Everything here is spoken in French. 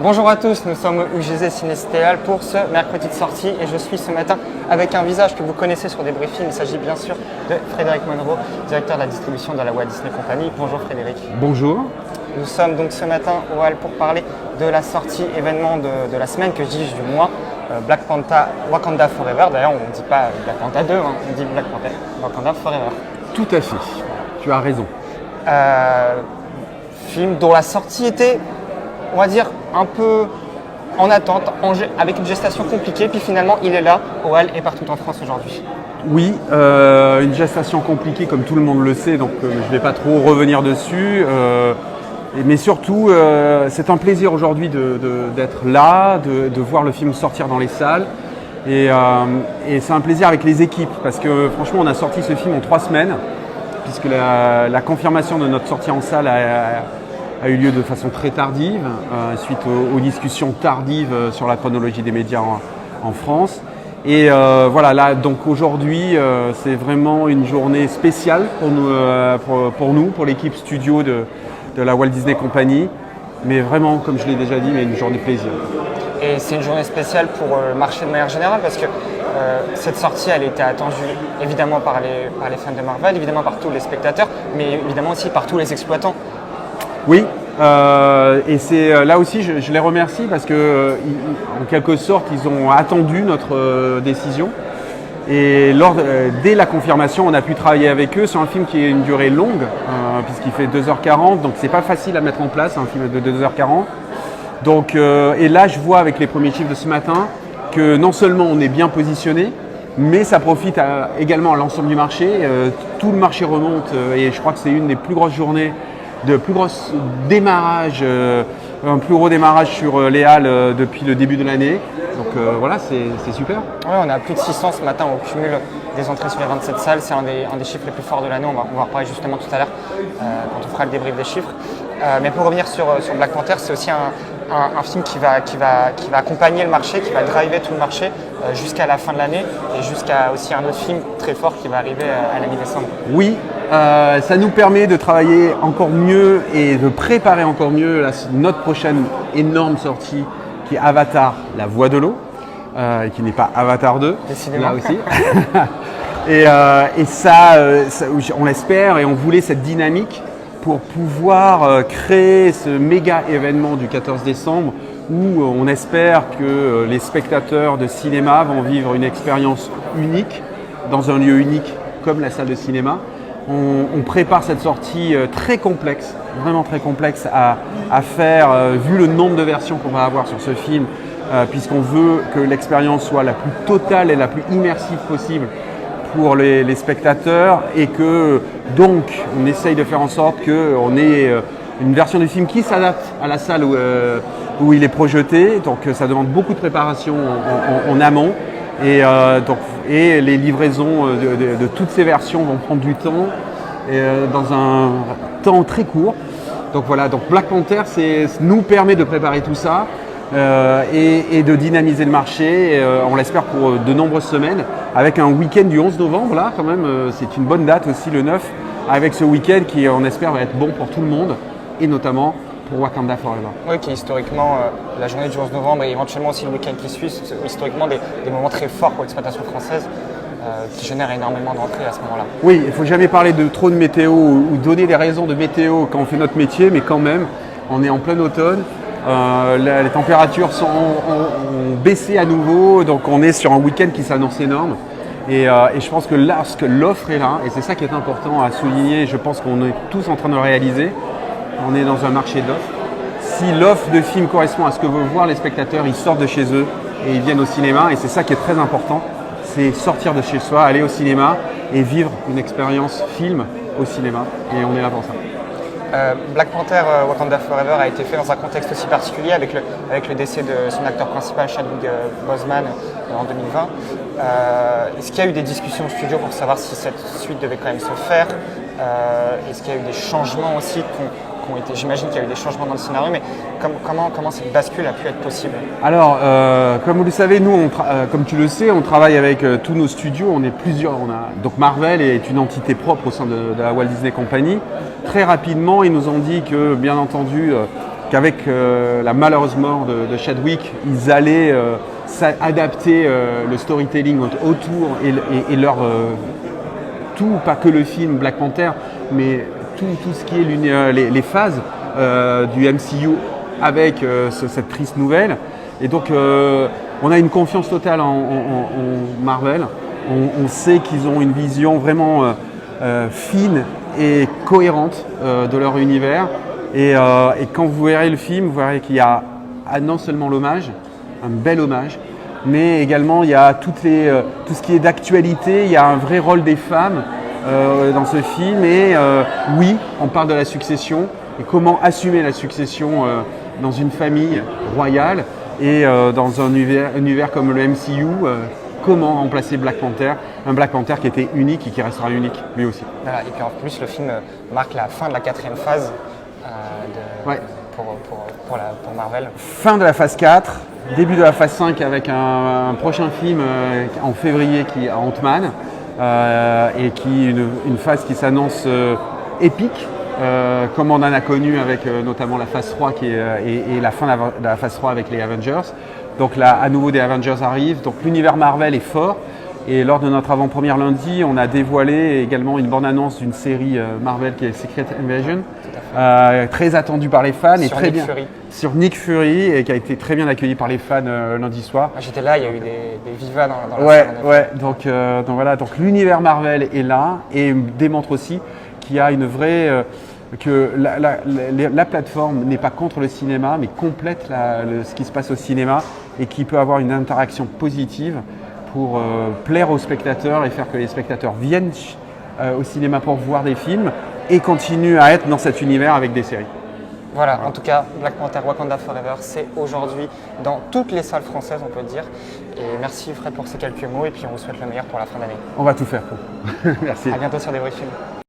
Bonjour à tous, nous sommes au UGC Ciné-Stéal pour ce mercredi de sortie et je suis ce matin avec un visage que vous connaissez sur des briefings. Il s'agit bien sûr de Frédéric Monroe, directeur de la distribution de la Walt Disney Company. Bonjour Frédéric. Bonjour. Nous sommes donc ce matin au Hall pour parler de la sortie événement de la semaine, que dis-je du mois, Black Panther Wakanda Forever. D'ailleurs on ne dit pas Black Panther 2, on dit Black Panther Wakanda Forever. Tout à fait, tu as raison. Film dont la sortie était, on va dire, un peu en attente, avec une gestation compliquée, puis finalement il est là, au Hall et partout en France aujourd'hui. Oui, une gestation compliquée comme tout le monde le sait, donc je ne vais pas trop revenir dessus. Mais surtout, c'est un plaisir aujourd'hui d'être là, de voir le film sortir dans les salles. Et c'est un plaisir avec les équipes, parce que franchement on a sorti ce film en 3 semaines, puisque la confirmation de notre sortie en salle a eu lieu de façon très tardive, suite aux discussions tardives sur la chronologie des médias en France. Et voilà, là, donc aujourd'hui, c'est vraiment une journée spéciale pour nous, pour l'équipe studio de la Walt Disney Company. Mais vraiment, comme je l'ai déjà dit, mais une journée de plaisir. Et c'est une journée spéciale pour le marché de manière générale, parce que cette sortie, elle était attendue évidemment par les fans de Marvel, évidemment par tous les spectateurs, mais évidemment aussi par tous les exploitants. Oui, et c'est là aussi je les remercie parce que en quelque sorte ils ont attendu notre décision et dès la confirmation on a pu travailler avec eux sur un film qui est une durée longue puisqu'il fait 2h40, donc c'est pas facile à mettre en place un film de 2h40. Donc, et là je vois avec les premiers chiffres de ce matin que non seulement on est bien positionné, mais ça profite également à l'ensemble du marché. Tout le marché remonte et je crois que c'est une des plus grosses journées de plus gros démarrage, un plus gros démarrage sur les halles depuis le début de l'année. Donc voilà, c'est super. Ouais, on a plus de 600 ce matin au cumul des entrées sur les 27 salles. C'est un des chiffres les plus forts de l'année. On va en reparler justement tout à l'heure quand on fera le débrief des chiffres. Mais pour revenir sur Black Panther, c'est aussi un film qui va accompagner le marché, qui va driver tout le marché jusqu'à la fin de l'année et jusqu'à aussi un autre film très fort qui va arriver à la mi-décembre. Oui, ça nous permet de travailler encore mieux et de préparer encore mieux notre prochaine énorme sortie qui est Avatar, la voix de l'eau, qui n'est pas Avatar 2, décidément. là aussi. et ça, on l'espère et on voulait cette dynamique pour pouvoir créer ce méga événement du 14 décembre où on espère que les spectateurs de cinéma vont vivre une expérience unique dans un lieu unique comme la salle de cinéma. On prépare cette sortie très complexe, vraiment très complexe à faire vu le nombre de versions qu'on va avoir sur ce film, puisqu'on veut que l'expérience soit la plus totale et la plus immersive possible pour les spectateurs et que donc on essaye de faire en sorte qu'on ait une version du film qui s'adapte à la salle où il est projeté. Donc ça demande beaucoup de préparation en amont et les livraisons de toutes ces versions vont prendre du temps dans un temps très court. Donc voilà, donc Black Panther nous permet de préparer tout ça. Et de dynamiser le marché, on l'espère pour de nombreuses semaines, avec un week-end du 11 novembre, là quand même, c'est une bonne date aussi le 9, avec ce week-end qui on espère va être bon pour tout le monde, et notamment pour Wakanda Forever. Oui, qui est historiquement la journée du 11 novembre et éventuellement aussi le week-end qui suit, c'est historiquement des moments très forts pour l'exploitation française, qui génèrent énormément d'entrées à ce moment-là. Oui, il ne faut jamais parler de trop de météo ou donner des raisons de météo quand on fait notre métier, mais quand même, on est en plein automne. Les températures ont baissé à nouveau, donc on est sur un week-end qui s'annonce énorme. Et je pense que lorsque l'offre est là, et c'est ça qui est important à souligner, je pense qu'on est tous en train de le réaliser, on est dans un marché d'offres. Si l'offre de film correspond à ce que veulent voir les spectateurs, ils sortent de chez eux et ils viennent au cinéma. Et c'est ça qui est très important, c'est sortir de chez soi, aller au cinéma et vivre une expérience film au cinéma. Et on est là pour ça. Black Panther Wakanda Forever a été fait dans un contexte aussi particulier avec le décès de son acteur principal Chadwick Boseman en 2020. Est-ce qu'il y a eu des discussions au studio pour savoir si cette suite devait quand même se faire? Est-ce qu'il y a eu des changements aussi qui ont été, j'imagine qu'il y a eu des changements dans le scénario, mais comment cette bascule a pu être possible? Alors, comme vous le savez, nous, comme tu le sais, on travaille avec tous nos studios. On est plusieurs. Donc Marvel est une entité propre au sein de la Walt Disney Company. Très rapidement, ils nous ont dit que, bien entendu, qu'avec la malheureuse mort de Chadwick, ils allaient adapter le storytelling autour et leur tout, pas que le film Black Panther, mais tout ce qui est les phases du MCU avec cette triste nouvelle. Et donc on a une confiance totale en Marvel. On sait qu'ils ont une vision vraiment fine et cohérente de leur univers. Et quand vous verrez le film, vous verrez qu'il y a non seulement l'hommage, un bel hommage, mais également il y a tout ce qui est d'actualité. Il y a un vrai rôle des femmes dans ce film. Et oui, on parle de la succession et comment assumer la succession dans une famille royale et dans un univers comme le MCU. Comment remplacer Black Panther, un Black Panther qui était unique et qui restera unique lui aussi. Voilà, et puis en plus le film marque la fin de la 4e phase pour Marvel. Fin de la phase 4, début de la phase 5 avec un prochain film en février qui est Ant-Man et qui est une phase qui s'annonce épique. Comme on en a connu avec notamment la phase 3 et la fin de la phase 3 avec les Avengers. Donc là, à nouveau, des Avengers arrivent. Donc l'univers Marvel est fort. Et lors de notre avant-première lundi, on a dévoilé également une bande-annonce d'une série Marvel qui est Secret Invasion, très attendue par les fans. Sur Nick Fury, et qui a été très bien accueilli par les fans lundi soir. J'étais là, il y a eu des vivas dans la salle. Ouais. Donc voilà, donc l'univers Marvel est là et démontre aussi qu'il y a une vraie... que la plateforme n'est pas contre le cinéma, mais complète ce qui se passe au cinéma et qui peut avoir une interaction positive pour plaire aux spectateurs et faire que les spectateurs viennent au cinéma pour voir des films et continuent à être dans cet univers avec des séries. Voilà, en tout cas, Black Panther Wakanda Forever, c'est aujourd'hui dans toutes les salles françaises, on peut dire. Et merci Fred pour ces quelques mots et puis on vous souhaite le meilleur pour la fin d'année. On va tout faire pour. Merci. À bientôt sur Débriefing.